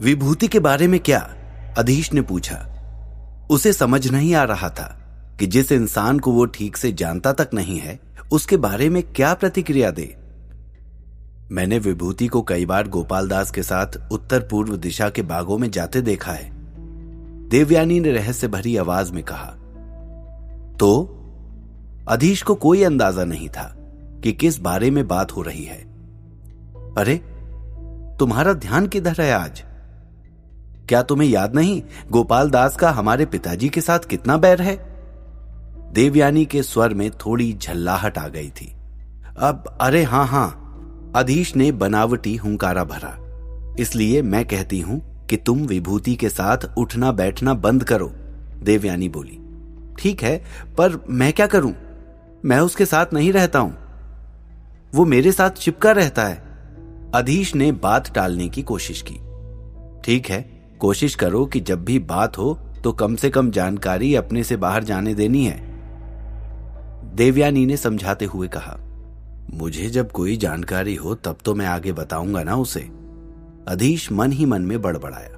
विभूति के बारे में क्या? अधीश ने पूछा। उसे समझ नहीं आ रहा था कि जिस इंसान को वो ठीक से जानता तक नहीं है उसके बारे में क्या प्रतिक्रिया दे। मैंने विभूति को कई बार गोपाल दास के साथ उत्तर पूर्व दिशा के बागों में जाते देखा है, देवयानी ने रहस्य भरी आवाज में कहा। तो अधीश को कोई अंदाजा नहीं था कि किस बारे में बात हो रही है। अरे, तुम्हारा ध्यान किधर है आज? क्या तुम्हें याद नहीं गोपाल दास का हमारे पिताजी के साथ कितना बैर है? देवयानी के स्वर में थोड़ी झल्लाहट आ गई थी। अब अरे हां, अधीश ने बनावटी हुंकारा भरा। इसलिए मैं कहती हूं कि तुम विभूति के साथ उठना बैठना बंद करो, देवयानी बोली। ठीक है, पर मैं क्या करूं? मैं उसके साथ नहीं रहता हूं, वो मेरे साथ चिपका रहता है। अधीश ने बात टालने की कोशिश की। ठीक है, कोशिश करो कि जब भी बात हो तो कम से कम जानकारी अपने से बाहर जाने देनी है, देवयानी ने समझाते हुए कहा। मुझे जब कोई जानकारी हो तब तो मैं आगे बताऊंगा ना उसे, अधीश मन ही मन में बड़बड़ाया।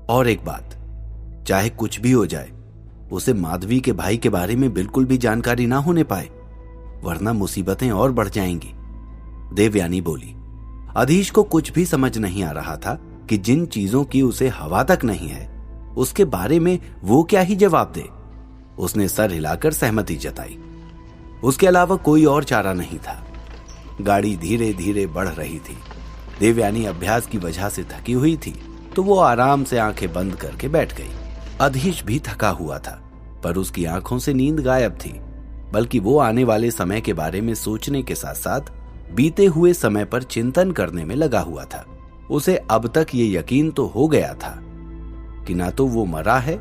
और एक बात, चाहे कुछ भी हो जाए, उसे माधवी के भाई के बारे में बिल्कुल भी जानकारी ना होने पाए, वरना मुसीबतें और बढ़ जाएंगी, देवयानी बोली। अधीश को कुछ भी समझ नहीं आ रहा था कि जिन चीजों की उसे हवा तक नहीं है उसके बारे में वो क्या ही जवाब दे। उसने सर हिलाकर सहमति जताई। उसके अलावा कोई और चारा नहीं था। गाड़ी धीरे धीरे बढ़ रही थी। देवयानी अभ्यास की वजह से थकी हुई थी तो वो आराम से आंखें बंद करके बैठ गई। अधीश भी थका हुआ था, पर उसकी आंखों से नींद गायब थी, बल्कि वो आने वाले समय के बारे में सोचने के साथ साथ बीते हुए समय पर चिंतन करने में लगा हुआ था। उसे अब तक ये यकीन तो हो गया था कि ना तो वो मरा है,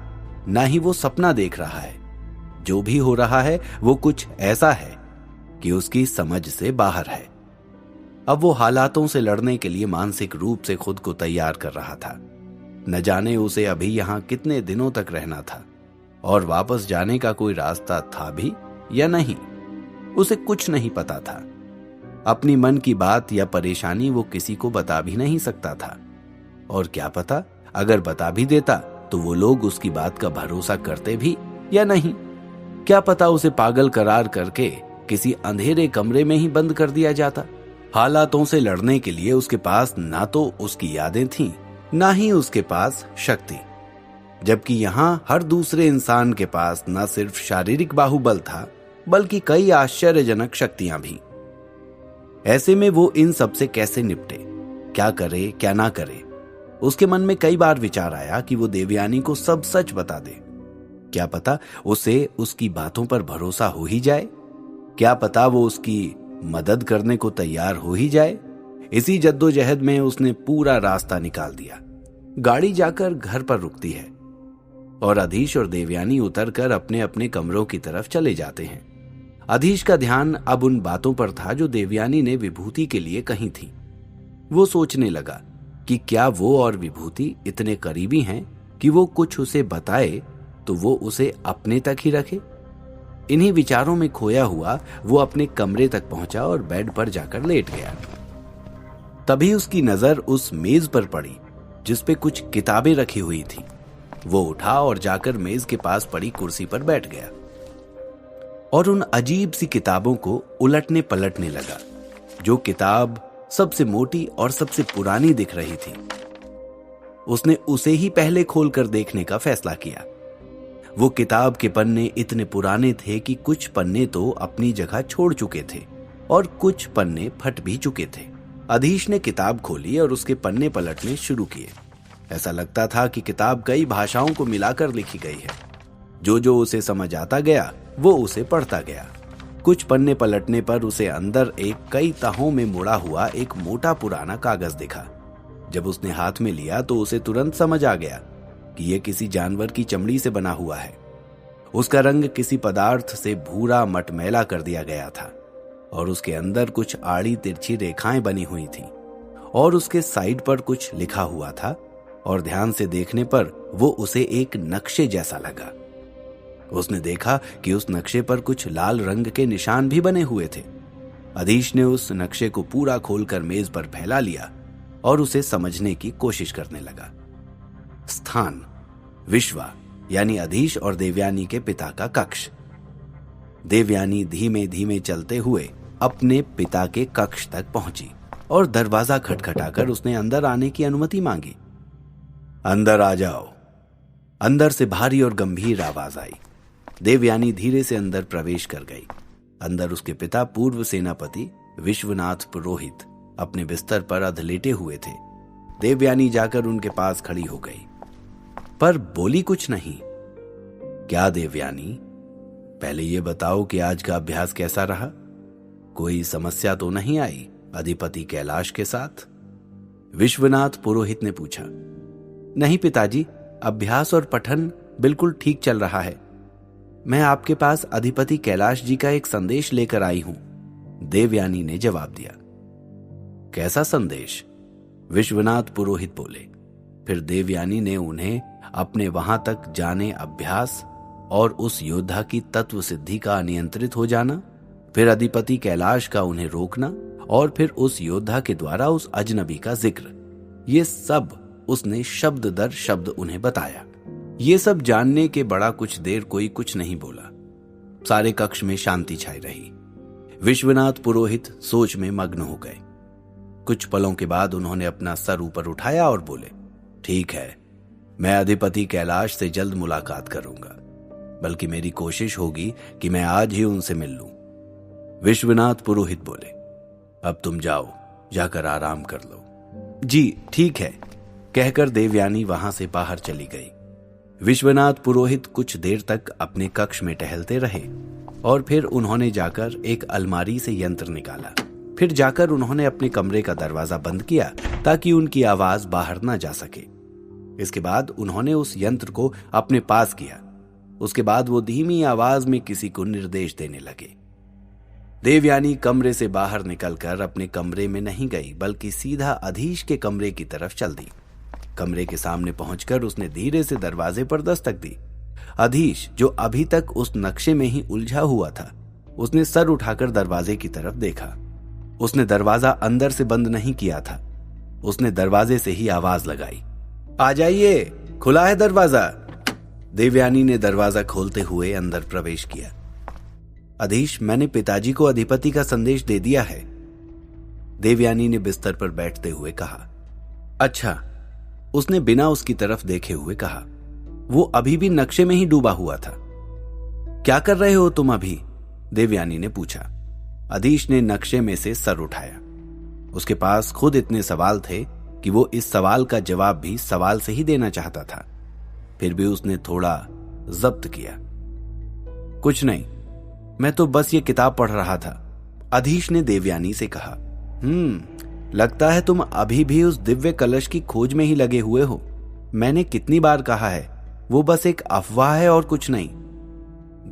ना ही वो सपना देख रहा है। जो भी हो रहा है वो कुछ ऐसा है कि उसकी समझ से बाहर है। अब वो हालातों से लड़ने के लिए मानसिक रूप से खुद को तैयार कर रहा था। न जाने उसे अभी यहां कितने दिनों तक रहना था और वापस जाने का कोई रास्ता था भी या नहीं, उसे कुछ नहीं पता था। अपनी मन की बात या परेशानी वो किसी को बता भी नहीं सकता था, और क्या पता अगर बता भी देता तो वो लोग उसकी बात का भरोसा करते भी या नहीं। क्या पता उसे पागल करार करके किसी अंधेरे कमरे में ही बंद कर दिया जाता। हालातों से लड़ने के लिए उसके पास ना तो उसकी यादें थीं, ना ही उसके पास शक्ति, जबकि यहां हर दूसरे इंसान के पास न सिर्फ शारीरिक बाहुबल था बल्कि कई आश्चर्यजनक शक्तियां भी। ऐसे में वो इन सब से कैसे निपटे, क्या करे क्या ना करे। उसके मन में कई बार विचार आया कि वो देवयानी को सब सच बता दे। क्या पता उसे उसकी बातों पर भरोसा हो ही जाए, क्या पता वो उसकी मदद करने को तैयार हो ही जाए। इसी जद्दोजहद में उसने पूरा रास्ता निकाल दिया। गाड़ी जाकर घर पर रुकती है और अधीश और देवयानी उतरकर अपने अपने कमरों की तरफ चले जाते हैं। अधीश का ध्यान अब उन बातों पर था जो देवयानी ने विभूति के लिए कही थी। वो सोचने लगा कि क्या वो और विभूति इतने करीबी हैं कि वो कुछ उसे बताए तो वो उसे अपने तक ही रखे। इन्हीं विचारों में खोया हुआ वो अपने कमरे तक पहुंचा और बेड पर जाकर लेट गया। तभी उसकी नजर उस मेज पर पड़ी जिस पे कुछ किताबें रखी हुई थी। वो उठा और जाकर मेज के पास पड़ी कुर्सी पर बैठ गया और उन अजीब सी किताबों को उलटने पलटने लगा। जो किताब सबसे मोटी और सबसे पुरानी दिख रही थी, उसने उसे ही पहले खोलकर देखने का फैसला किया। वो किताब के पन्ने इतने पुराने थे कि कुछ पन्ने तो अपनी जगह छोड़ चुके थे और कुछ पन्ने फट भी चुके थे। अधीश ने किताब खोली और उसके पन्ने पलटने शुरू किए। ऐसा लगता था कि किताब कई भाषाओं को मिलाकर लिखी गई है। जो जो उसे समझ आता गया वो उसे पढ़ता गया। कुछ पन्ने पलटने पर उसे अंदर एक कई तहों में मुड़ा हुआ एक मोटा पुराना कागज दिखा। जब उसने हाथ में लिया तो उसे तुरंत समझ आ गया कि यह किसी जानवर की चमड़ी से बना हुआ है। उसका रंग किसी पदार्थ से भूरा मटमैला कर दिया गया था और उसके अंदर कुछ आड़ी तिरछी रेखाएं बनी हुई थीं और उसके साइड पर कुछ लिखा हुआ था और ध्यान से देखने पर वो उसे एक नक्शे जैसा लगा। उसने देखा कि उस नक्शे पर कुछ लाल रंग के निशान भी बने हुए थे। अधीश ने उस नक्शे को पूरा खोलकर मेज पर फैला लिया और उसे समझने की कोशिश करने लगा। स्थान विश्वा यानी अधीश और देवयानी के पिता का कक्ष। देवयानी धीमे धीमे चलते हुए अपने पिता के कक्ष तक पहुंची और दरवाजा खटखटाकर उसने अंदर आने की अनुमति मांगी। अंदर आ जाओ। अंदर से भारी और गंभीर आवाज आई। देवयानी धीरे से अंदर प्रवेश कर गई। अंदर उसके पिता पूर्व सेनापति विश्वनाथ पुरोहित अपने बिस्तर पर अधलेटे हुए थे। देवयानी जाकर उनके पास खड़ी हो गई, पर बोली कुछ नहीं। क्या देवयानी, पहले ये बताओ कि आज का अभ्यास कैसा रहा? कोई समस्या तो नहीं आई अधिपति कैलाश के साथ? विश्वनाथ पुरोहित ने पूछा। नहीं पिताजी, अभ्यास और पठन बिल्कुल ठीक चल रहा है। मैं आपके पास अधिपति कैलाश जी का एक संदेश लेकर आई हूं, देवयानी ने जवाब दिया। कैसा संदेश? विश्वनाथ पुरोहित बोले। फिर देवयानी ने उन्हें अपने वहां तक जाने अभ्यास और उस योद्धा की तत्व सिद्धि का अनियंत्रित हो जाना, फिर अधिपति कैलाश का उन्हें रोकना और फिर उस योद्धा के द्वारा उस अजनबी का जिक्र, ये सब उसने शब्द दर शब्द उन्हें बताया। ये सब जानने के बड़ा कुछ देर कोई कुछ नहीं बोला। सारे कक्ष में शांति छाई रही। विश्वनाथ पुरोहित सोच में मग्न हो गए। कुछ पलों के बाद उन्होंने अपना सर ऊपर उठाया और बोले, ठीक है, मैं अधिपति कैलाश से जल्द मुलाकात करूंगा, बल्कि मेरी कोशिश होगी कि मैं आज ही उनसे मिल लूं। विश्वनाथ पुरोहित बोले, अब तुम जाओ, जाकर आराम कर लो। जी ठीक है, कहकर देवयानी वहां से बाहर चली गई। विश्वनाथ पुरोहित कुछ देर तक अपने कक्ष में टहलते रहे और फिर उन्होंने जाकर एक अलमारी से यंत्र निकाला। फिर जाकर उन्होंने अपने कमरे का दरवाजा बंद किया ताकि उनकी आवाज बाहर ना जा सके। इसके बाद उन्होंने उस यंत्र को अपने पास किया। उसके बाद वो धीमी आवाज में किसी को निर्देश देने लगे। देवयानी कमरे से बाहर निकलकर अपने कमरे में नहीं गई, बल्कि सीधा अधीश के कमरे की तरफ चल दी। कमरे के सामने पहुंचकर उसने धीरे से दरवाजे पर दस्तक दी। अधीश, जो अभी तक उस नक्शे में ही उलझा हुआ था, उसने सर उठाकर दरवाजे की तरफ देखा। उसने दरवाजा अंदर से बंद नहीं किया था। उसने दरवाजे से ही आवाज लगाई, आ जाइए, खुला है दरवाजा। देवयानी ने दरवाजा खोलते हुए अंदर प्रवेश किया। अधीश, मैंने पिताजी को अधिपति का संदेश दे दिया है, देवयानी ने बिस्तर पर बैठते हुए कहा। अच्छा, उसने बिना उसकी तरफ देखे हुए कहा। वो अभी भी नक्शे में ही डूबा हुआ था। क्या कर रहे हो तुम अभी? देवयानी ने पूछा। अधीश ने नक्शे में से सर उठाया। उसके पास खुद इतने सवाल थे कि वो इस सवाल का जवाब भी सवाल से ही देना चाहता था। फिर भी उसने थोड़ा जब्त किया। कुछ नहीं, मैं तो बस ये किताब पढ़ रहा था, अधीश ने देवयानी से कहा। लगता है तुम अभी भी उस दिव्य कलश की खोज में ही लगे हुए हो। मैंने कितनी बार कहा है, वो बस एक अफवाह है और कुछ नहीं,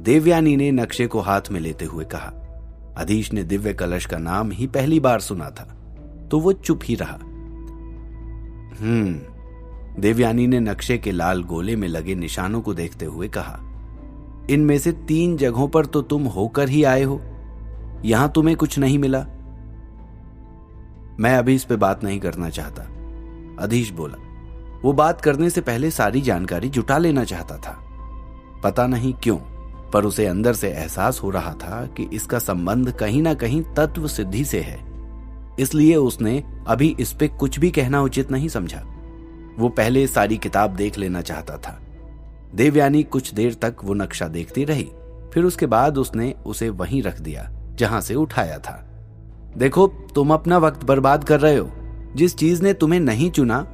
देवयानी ने नक्शे को हाथ में लेते हुए कहा। अधीश ने दिव्य कलश का नाम ही पहली बार सुना था, तो वो चुप ही रहा। देवयानी ने नक्शे के लाल गोले में लगे निशानों को देखते हुए कहा। इनमें से 3 जगहों पर तो तुम होकर ही आए हो, यहां तुम्हें कुछ नहीं मिला। मैं अभी इस पे बात नहीं करना चाहता, अधीश बोला। वो बात करने से पहले सारी जानकारी जुटा लेना चाहता था। पता नहीं क्यों, पर उसे अंदर से एहसास हो रहा था कि इसका संबंध कहीं ना कहीं तत्व सिद्धि से है। इसलिए उसने अभी इस पे कुछ भी कहना उचित नहीं समझा। वो पहले सारी किताब देख लेना चाहता था। देवयानी कुछ देर तक वो नक्शा देखती रही। फिर उसके बाद उसने उसे वहीं रख दिया जहां से उठाया था। देखो, तुम अपना वक्त बर्बाद कर रहे हो। जिस चीज ने तुम्हें नहीं चुना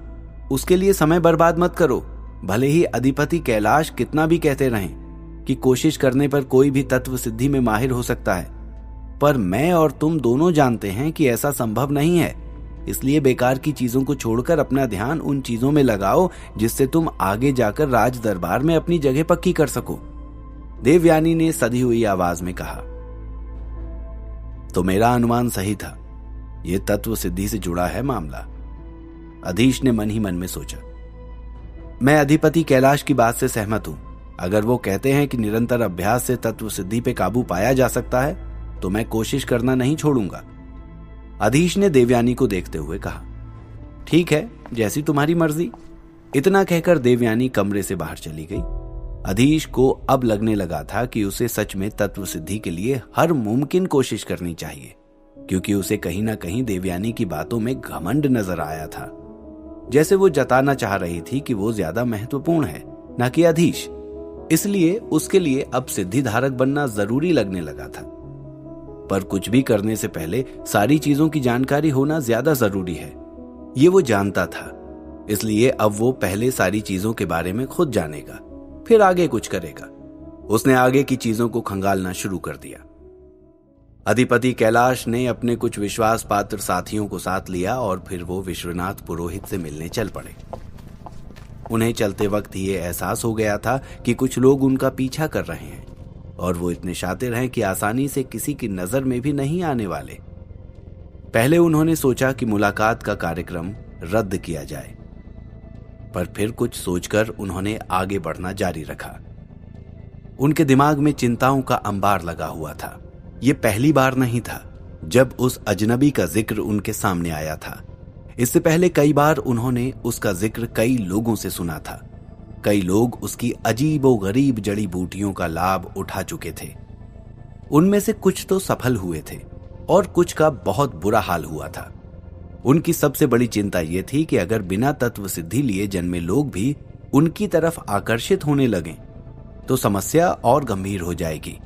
उसके लिए समय बर्बाद मत करो। भले ही अधिपति कैलाश कितना भी कहते रहें कि कोशिश करने पर कोई भी तत्व सिद्धि में माहिर हो सकता है, पर मैं और तुम दोनों जानते हैं कि ऐसा संभव नहीं है। इसलिए बेकार की चीजों को छोड़कर अपना ध्यान उन चीजों में लगाओ जिससे तुम आगे जाकर राज दरबार में अपनी जगह पक्की कर सको, देवयानी ने सधी हुई आवाज में कहा। तो मेरा अनुमान सही था, यह तत्व सिद्धि से जुड़ा है मामला, अधीश ने मन ही मन में सोचा। मैं अधिपति कैलाश की बात से सहमत हूं। अगर वो कहते हैं कि निरंतर अभ्यास से तत्व सिद्धि पे काबू पाया जा सकता है, तो मैं कोशिश करना नहीं छोड़ूंगा, अधीश ने देवयानी को देखते हुए कहा। ठीक है, जैसी तुम्हारी मर्जी। इतना कहकर देवयानी कमरे से बाहर चली गई। अधीश को अब लगने लगा था कि उसे सच में तत्व सिद्धि के लिए हर मुमकिन कोशिश करनी चाहिए, क्योंकि उसे कहीं ना कहीं देवयानी की बातों में घमंड नजर आया था। जैसे वो जताना चाह रही थी कि वो ज्यादा महत्वपूर्ण है, ना कि अधीश। इसलिए उसके लिए अब सिद्धि धारक बनना जरूरी लगने लगा था। पर कुछ भी करने से पहले सारी चीजों की जानकारी होना ज्यादा जरूरी है, ये वो जानता था। इसलिए अब वो पहले सारी चीजों के बारे में खुद जानेगा, फिर आगे कुछ करेगा। उसने आगे की चीजों को खंगालना शुरू कर दिया। अधिपति कैलाश ने अपने कुछ विश्वास पात्र साथियों को साथ लिया और फिर वो विश्वनाथ पुरोहित से मिलने चल पड़े। उन्हें चलते वक्त ये एहसास हो गया था कि कुछ लोग उनका पीछा कर रहे हैं और वो इतने शातिर हैं कि आसानी से किसी की नजर में भी नहीं आने वाले। पहले उन्होंने सोचा कि मुलाकात का कार्यक्रम रद्द किया जाए, पर फिर कुछ सोचकर उन्होंने आगे बढ़ना जारी रखा। उनके दिमाग में चिंताओं का अंबार लगा हुआ था। ये पहली बार नहीं था जब उस अजनबी का जिक्र उनके सामने आया था। इससे पहले कई बार उन्होंने उसका जिक्र कई लोगों से सुना था। कई लोग उसकी अजीबो गरीब जड़ी बूटियों का लाभ उठा चुके थे। उनमें से कुछ तो सफल हुए थे और कुछ का बहुत बुरा हाल हुआ था। उनकी सबसे बड़ी चिंता यह थी कि अगर बिना तत्व सिद्धि लिए जन्मे लोग भी उनकी तरफ आकर्षित होने लगें तो समस्या और गंभीर हो जाएगी।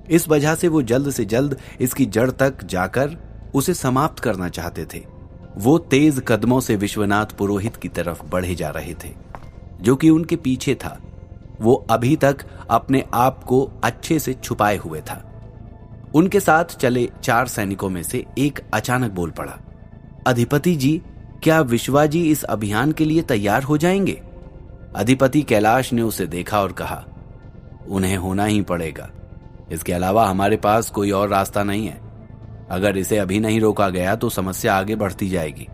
इस वजह से वो जल्द से जल्द इसकी जड़ तक जाकर उसे समाप्त करना चाहते थे। वो तेज कदमों से विश्वनाथ पुरोहित की तरफ बढ़े जा रहे थे, जो कि उनके पीछे था। वो अभी तक अपने आप को अच्छे से छुपाए हुए था। उनके साथ चले 4 सैनिकों में से एक अचानक बोल पड़ा, अधिपति जी, क्या विश्वाजी इस अभियान के लिए तैयार हो जाएंगे? अधिपति कैलाश ने उसे देखा और कहा, उन्हें होना ही पड़ेगा। इसके अलावा हमारे पास कोई और रास्ता नहीं है। अगर इसे अभी नहीं रोका गया तो समस्या आगे बढ़ती जाएगी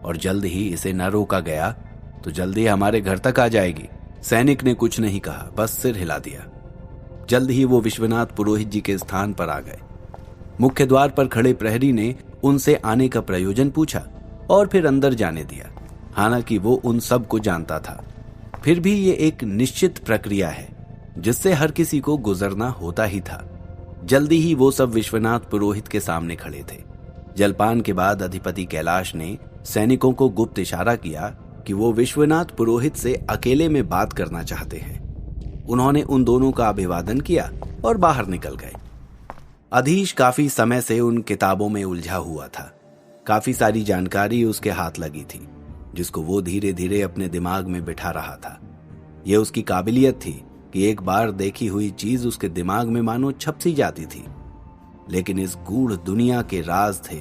और जल्द ही इसे न रोका गया तो जल्द ही हमारे घर तक आ जाएगी। सैनिक ने कुछ नहीं कहा, बस सिर हिला दिया। जल्द ही वो विश्वनाथ पुरोहित जी के स्थान पर आ गए। मुख्य द्वार पर खड़े प्रहरी ने उनसे आने का प्रयोजन पूछा और फिर अंदर जाने दिया। हालांकि वो उन सब को जानता था, फिर भी ये एक निश्चित प्रक्रिया है जिससे हर किसी को गुजरना होता ही था। जल्दी ही वो सब विश्वनाथ पुरोहित के सामने खड़े थे। जलपान के बाद अधिपति कैलाश ने सैनिकों को गुप्त इशारा किया कि वो विश्वनाथ पुरोहित से अकेले में बात करना चाहते हैं। उन्होंने उन दोनों का अभिवादन किया और बाहर निकल गए। अधीश काफी समय से उन किताबों में उलझा हुआ था। काफी सारी जानकारी उसके हाथ लगी थी, जिसको वो धीरे धीरे अपने दिमाग में बिठा रहा था। यह उसकी काबिलियत थी कि एक बार देखी हुई चीज उसके दिमाग में मानो छप सी जाती थी। लेकिन इस गूढ़ दुनिया के राज थे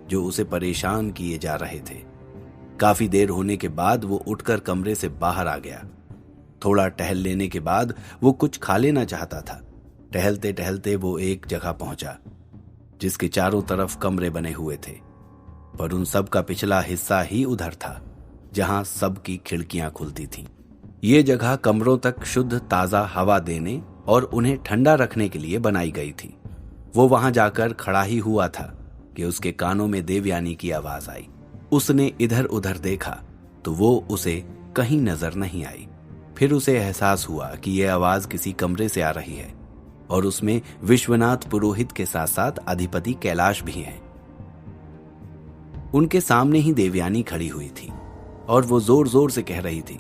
जो उसे परेशान किए जा रहे थे। काफी देर होने के बाद वो उठकर कमरे से बाहर आ गया। थोड़ा टहल लेने के बाद वो कुछ खा लेना चाहता था। टहलते टहलते वो एक जगह पहुंचा जिसके चारों तरफ कमरे बने हुए थे, पर उन सब का पिछला हिस्सा ही उधर था जहां सबकी खिड़कियां खुलती थीं। ये जगह कमरों तक शुद्ध ताजा हवा देने और उन्हें ठंडा रखने के लिए बनाई गई थी। वो वहां जाकर खड़ा ही हुआ था कि उसके कानों में देवयानी की आवाज आई। उसने इधर उधर देखा तो वो उसे कहीं नजर नहीं आई। फिर उसे एहसास हुआ कि यह आवाज किसी कमरे से आ रही है और उसमें विश्वनाथ पुरोहित के साथ साथ अधिपति कैलाश भी हैं। उनके सामने ही देवयानी खड़ी हुई थी और वो जोर जोर से कह रही थी,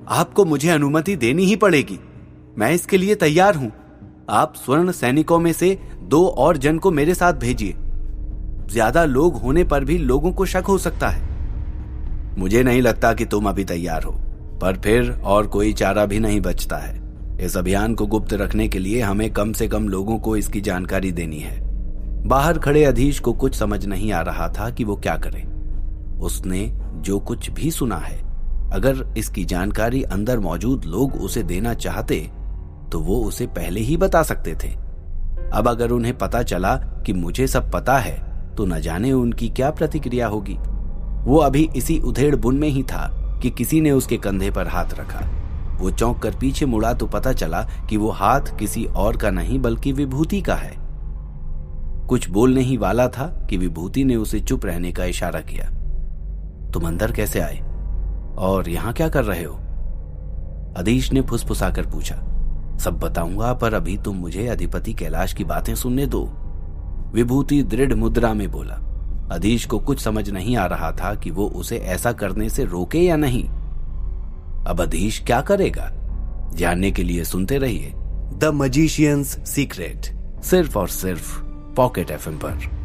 आपको मुझे अनुमति देनी ही पड़ेगी। मैं इसके लिए तैयार हूं। आप स्वर्ण सैनिकों में से 2 और जन को मेरे साथ भेजिए। ज्यादा लोग होने पर भी लोगों को शक हो सकता है। मुझे नहीं लगता कि तुम अभी तैयार हो, पर फिर और कोई चारा भी नहीं बचता है। इस अभियान को गुप्त रखने के लिए हमें कम से कम लोगों को इसकी जानकारी देनी है। बाहर खड़े अधीश को कुछ समझ नहीं आ रहा था कि वो क्या करे। उसने जो कुछ भी सुना है, अगर इसकी जानकारी अंदर मौजूद लोग उसे देना चाहते तो वो उसे पहले ही बता सकते थे। अब अगर उन्हें पता चला कि मुझे सब पता है तो न जाने उनकी क्या प्रतिक्रिया होगी। वो अभी इसी उधेड़ बुन में ही था कि किसी ने उसके कंधे पर हाथ रखा। वो चौंक कर पीछे मुड़ा तो पता चला कि वो हाथ किसी और का नहीं बल्कि विभूति का है। कुछ बोलने ही वाला था कि विभूति ने उसे चुप रहने का इशारा किया। तुम अंदर कैसे आए और यहां क्या कर रहे हो? अधीश ने फुसफुसाकर पूछा। सब बताऊंगा, पर अभी तुम मुझे अधिपति कैलाश की बातें सुनने दो, विभूति दृढ़ मुद्रा में बोला। अधीश को कुछ समझ नहीं आ रहा था कि वो उसे ऐसा करने से रोके या नहीं। अब अधीश क्या करेगा, जानने के लिए सुनते रहिए द मजिशियंस सीक्रेट, सिर्फ और सिर्फ पॉकेट FM पर।